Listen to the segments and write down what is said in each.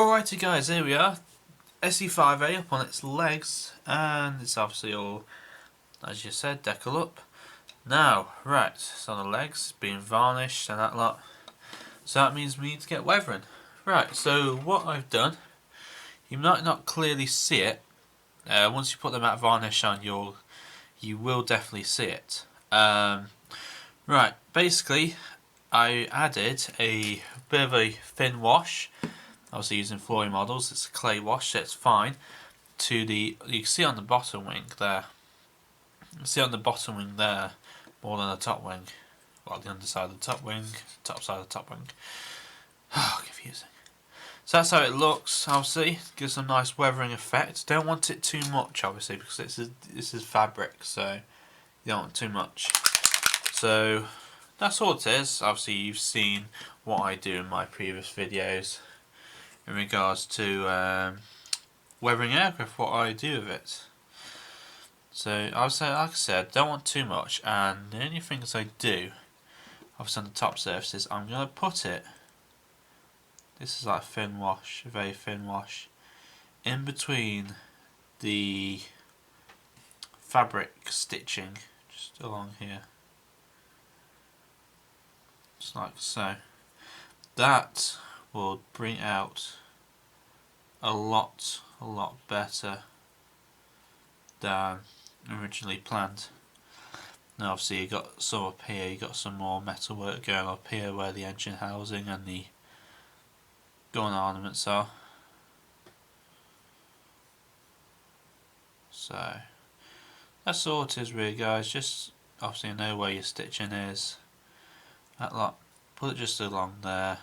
Alrighty guys, here we are. SE5a up on its legs, and it's obviously all, as you said, decal up. Now, right, it's on the legs, being varnished and that lot. So that means we need to get weathering. Right, so what I've done, you might not clearly see it. Once you put the matte varnish on, you will definitely see it. Right, basically, I added a bit of a thin wash. Obviously using flooring models, it's a clay wash, so it's fine. To the, you can see on the bottom wing there. You can see on the bottom wing there more than the top wing. Well, the underside of the top wing, top side of the top wing. Oh, confusing. So that's how it looks. Obviously, gives some nice weathering effect. Don't want it too much, obviously, because this is fabric, so you don't want too much. So that's all it is. Obviously, you've seen what I do in my previous videos in regards to weathering aircraft, what I do with it. So I would say, like I said, don't want too much, and the only things I do, obviously on the top surfaces, I'm going to put it, this is like a thin wash, a very thin wash, in between the fabric stitching, just along here, just like so. That will bring out a lot better than originally planned. Now obviously you got some up here, you got some more metal work going up here where the engine housing and the gun ornaments are. So that's all it is really guys, just obviously know where your stitching is. That lot, put it just along there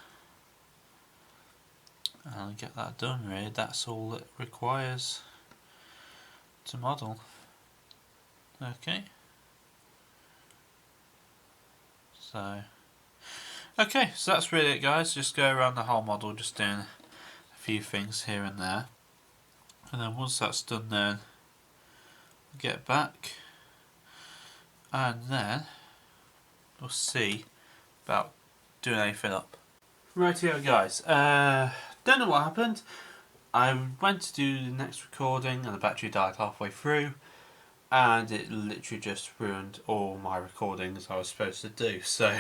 and get that done really. That's all it requires to model. Okay. So that's really it guys, just go around the whole model just doing a few things here and there, and then once that's done then we'll get back and then we'll see about doing anything up. Right here guys, don't know what happened. I went to do the next recording and the battery died halfway through, and it literally just ruined all my recordings I was supposed to do. So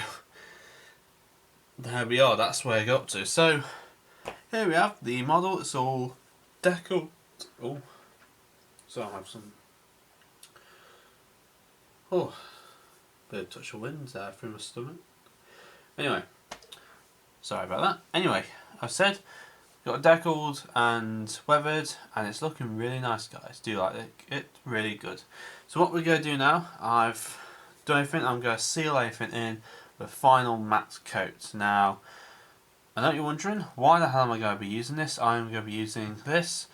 there we are, that's where I got up to. So here we have the model, it's all deckled. Oh, so I have some, bit of touch of wind there through my stomach. Anyway, sorry about that. Anyway, I've said, got it deckled and weathered, and it's looking really nice guys. Do you like it? It's really good. So what we're going to do now, I've done everything, I'm going to seal everything in with final matte coat. Now, I know you're wondering, why the hell am I going to be using this? I'm going to be using this.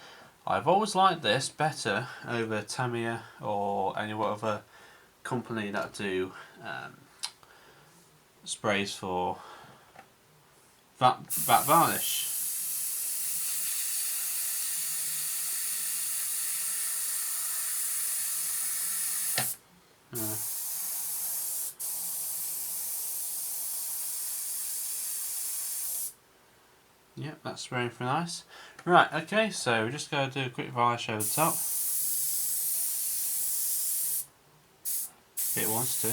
I've always liked this better over Tamiya or any other company that do sprays for that varnish. Yep, that's spraying for nice. Right, okay, so we're just going to do a quick varnish over the top. If it wants to.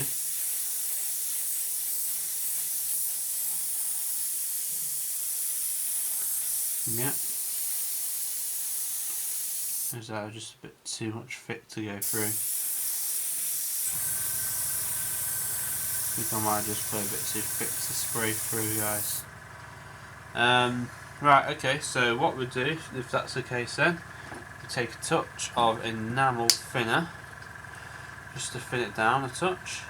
Yep. Is that just a bit too much thick to go through? I think I might just put a bit too thick to spray through, guys. Right, okay, so what we'll do, if that's the case then, we take a touch of enamel thinner, just to thin it down a touch,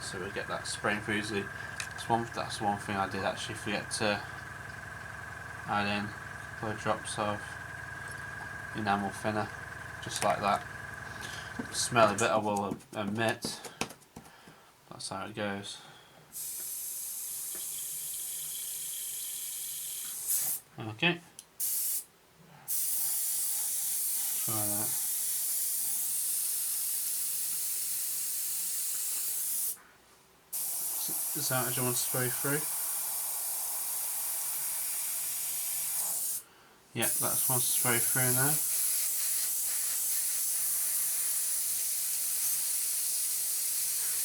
so we get that spraying through easily. That's one thing I did actually forget to add in, a couple of drops of enamel thinner, just like that. Smell a bit, I will admit, that's how it goes. Okay, try that. Is that what you want to spray through? Yeah, that's one spray through now. I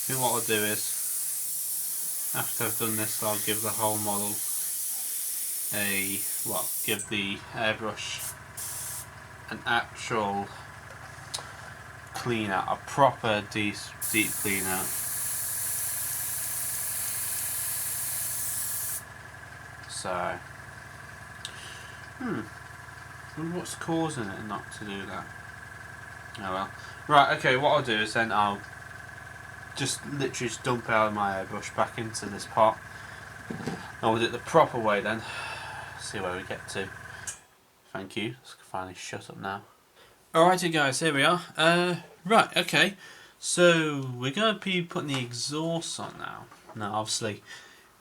think what I'll do is, after I've done this, I'll give the whole model give the airbrush an actual clean out, a proper deep clean out. So, I wonder what's causing it not to do that. Oh well. Right, okay, what I'll do is then I'll just literally just dump out my airbrush back into this pot. And we'll do it the proper way then. See where we get to. Thank you. Let's finally shut up now. Alrighty guys, here we are. Right, okay. So we're going to be putting the exhaust on now. Now obviously,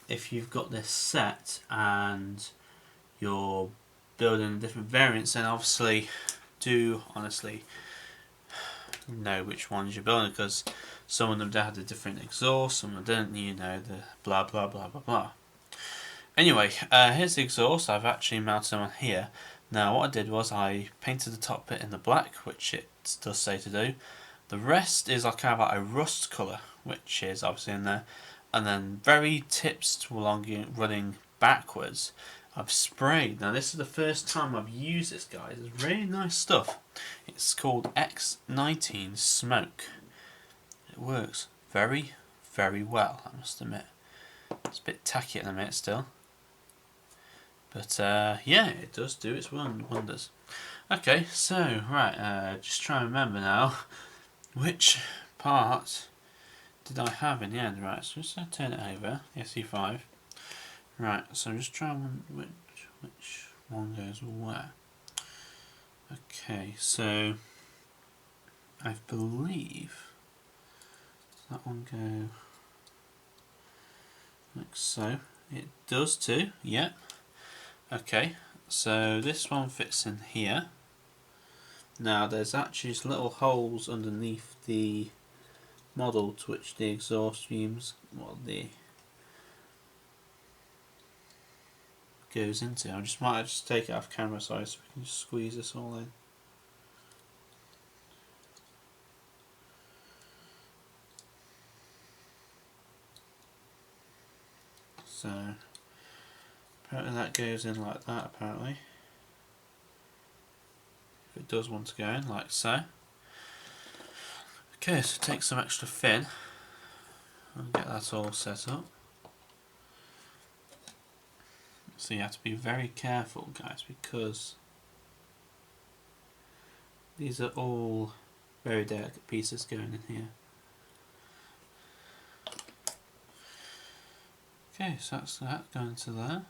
if you've got this set and you're building different variants, then obviously do honestly know which ones you're building, because some of them had a different exhaust, some of them didn't, you know, the blah blah blah blah blah. Anyway, here's the exhaust. I've actually mounted them on here. Now what I did was I painted the top bit in the black, which it does say to do. The rest is like kind of like a rust colour, which is obviously in there. And then very tips running backwards, I've sprayed. Now this is the first time I've used this, guys. It's really nice stuff. It's called X19 Smoke. It works very, very well, I must admit. It's a bit tacky at the minute still. But yeah, it does do its wonders. Okay, so right, just try and remember now which part did I have in the end. Right, so just turn it over, the SE5. Right, so I'm just trying which one goes where. Okay, so I believe that one go like so. It does too, yep. Okay, so this one fits in here. Now there's actually just little holes underneath the model to which the exhaust fumes, goes into. I might just take it off camera size so we can just squeeze this all in. So apparently that goes in like that, apparently. If it does want to go in, like so. Okay, so take some extra fin and get that all set up. So you have to be very careful, guys, because these are all very delicate pieces going in here. Okay, so that's that going to there.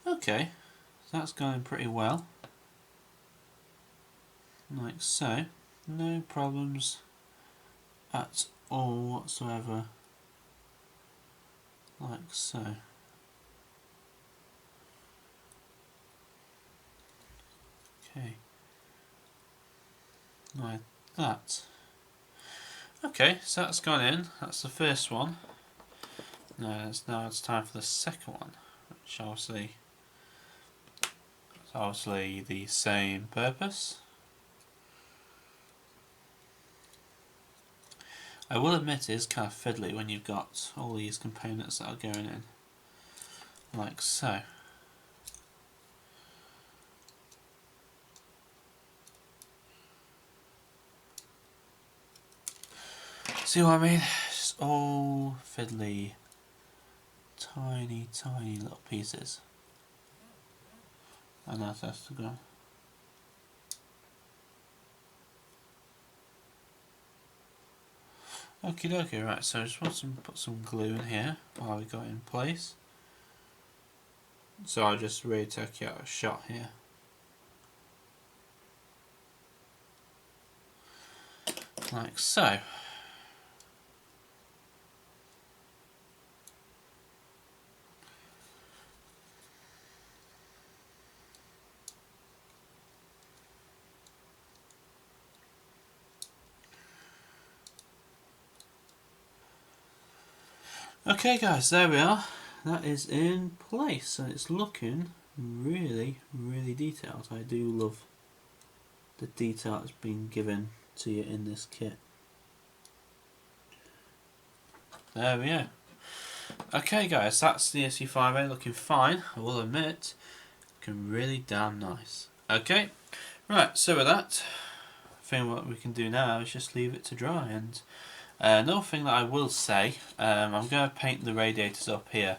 Okay, so that's going pretty well. Like so. No problems at all whatsoever. Like so. Okay. Like that. Okay, so that's gone in. That's the first one. Now it's time for the second one, which obviously is obviously the same purpose. I will admit it is kind of fiddly when you've got all these components that are going in, like so. See what I mean? Just all fiddly, tiny little pieces. And that has to go. Okie dokie, right, so I just want to put some glue in here while we got it in place. So I'll just really take you out a shot here. Like so. Okay guys, there we are. That is in place and it's looking really, really detailed. I do love the detail that's been given to you in this kit. There we go. Okay guys, that's the SE5a looking fine, I will admit. Looking really damn nice. Okay, right, so with that, I think what we can do now is just leave it to dry. And another thing that I will say, I'm going to paint the radiators up here,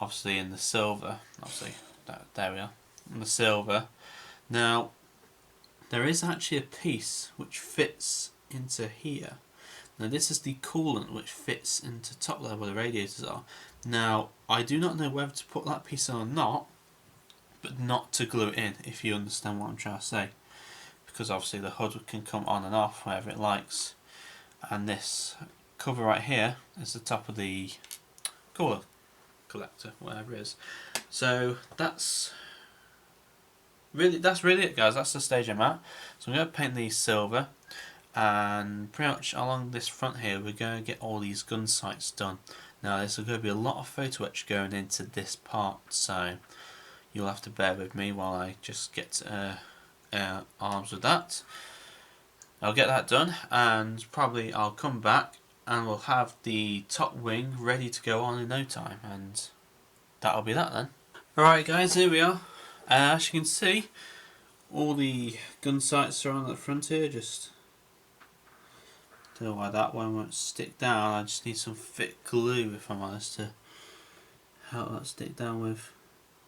obviously in the silver, there we are, in the silver. Now, there is actually a piece which fits into here. Now this is the coolant which fits into top level where the radiators are. Now, I do not know whether to put that piece on or not, but not to glue it in, if you understand what I'm trying to say. Because obviously the hood can come on and off wherever it likes. And this cover right here is the top of the coolant collector, whatever it is. So that's really it guys, that's the stage I'm at. So I'm going to paint these silver, and pretty much along this front here we're going to get all these gun sights done. Now there's going to be a lot of photo etch going into this part, so you'll have to bear with me while I just get arms with that. I'll get that done and probably I'll come back and we'll have the top wing ready to go on in no time, and that'll be that then. Alright guys, here we are. As you can see, all the gun sights are on the front here. Just don't know why that one won't stick down. I just need some thick glue, if I'm honest, to help that stick down with,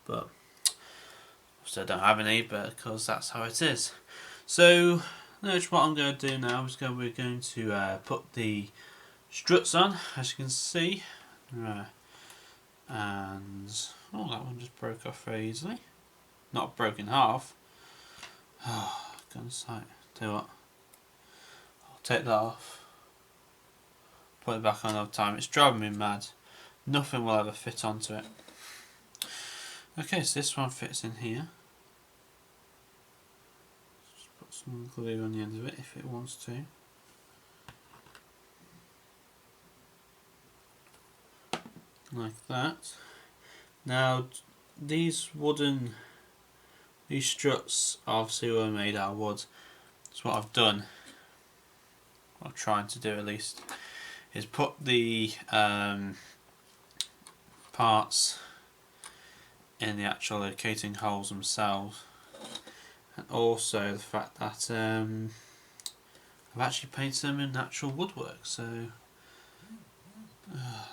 but obviously I don't have any, because that's how it is. So what I'm going to do now is we're going to put the struts on, as you can see. Right. And oh, that one just broke off very easily. Not broke in half. Oh, gun sight. Tell you what, I'll take that off, put it back on another time. It's driving me mad. Nothing will ever fit onto it. Okay, so this one fits in here. Just put some glue on the end of it if it wants to. Like that. Now these struts obviously were made out of wood. So what I've done, or trying to do at least, is put the parts in the actual locating holes themselves, and also the fact that I've actually painted them in natural woodwork, so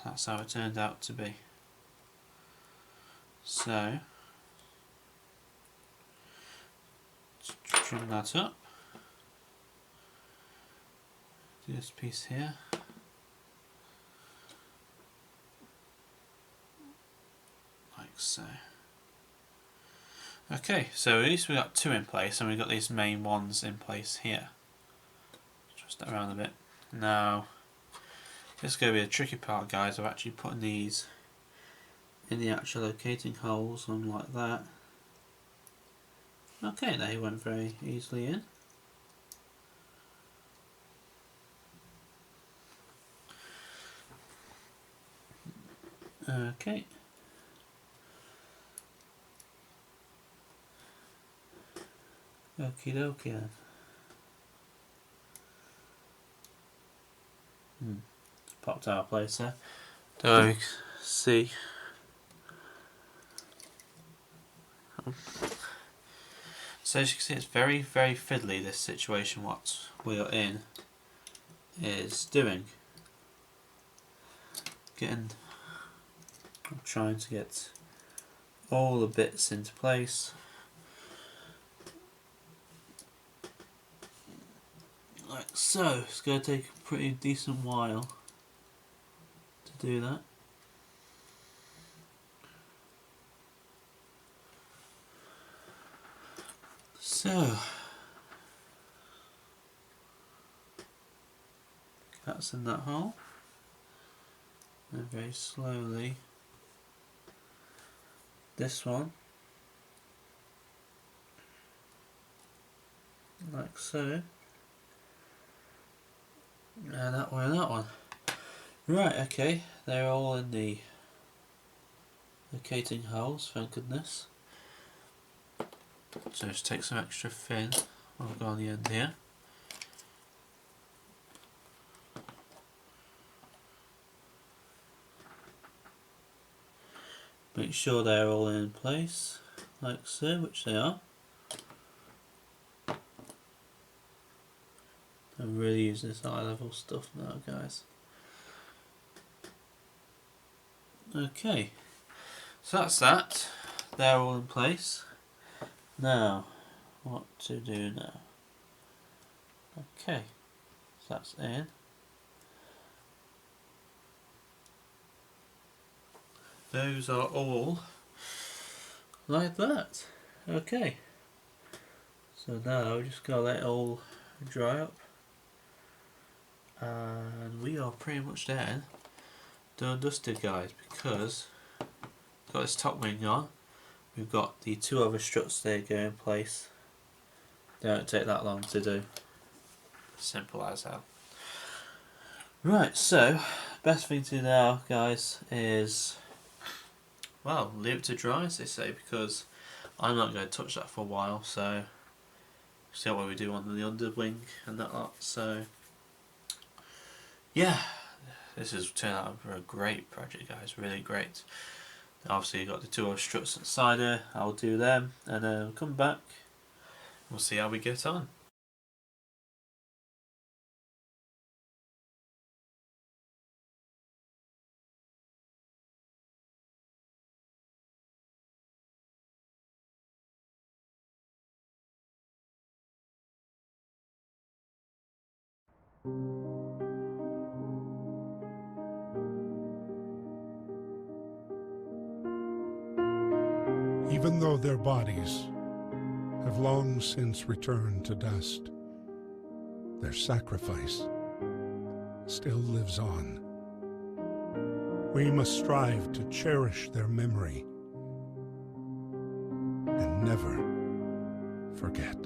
that's how it turned out to be. So trim that up. Do this piece here. Like so. Okay, so at least we got two in place, and we've got these main ones in place here. Twist that around a bit. Now, this is going to be the tricky part, guys, of actually putting these in the actual locating holes on like that. Okay, they went very easily in. Okay. Okie dokie then. It's popped out of place there. Don't you see? So as you can see, it's very, very fiddly, this situation what we are in is doing. I'm trying to get all the bits into place. Like so. It's going to take a pretty decent while to do that. So that's in that hole, and very slowly this one, like so, and that one and that one. Right, okay, they're all in the casing holes, thank goodness. So just take some extra fin, I'll go on the end here. Make sure they're all in place, like so, which they are. I'm really using this high level stuff now, guys. Okay, so that's that. They're all in place. Now, what to do now? Okay, so that's in. Those are all like that. Okay, so now we just gotta let it all dry up, and we are pretty much there, done and dusted, guys, because we've got this top wing on, we've got the two other struts there go in place. They don't take that long to do. Simple as hell. Right, so best thing to do now, guys, is, well, leave it to dry, as they say, because I'm not going to touch that for a while. So see what we do on the underwing and that lot. So yeah, this has turned out for a great project, guys, really great. Obviously you've got the two other struts inside here, I'll do them and then come back, we'll see how we get on. Even though their bodies have long since returned to dust, their sacrifice still lives on. We must strive to cherish their memory and never forget.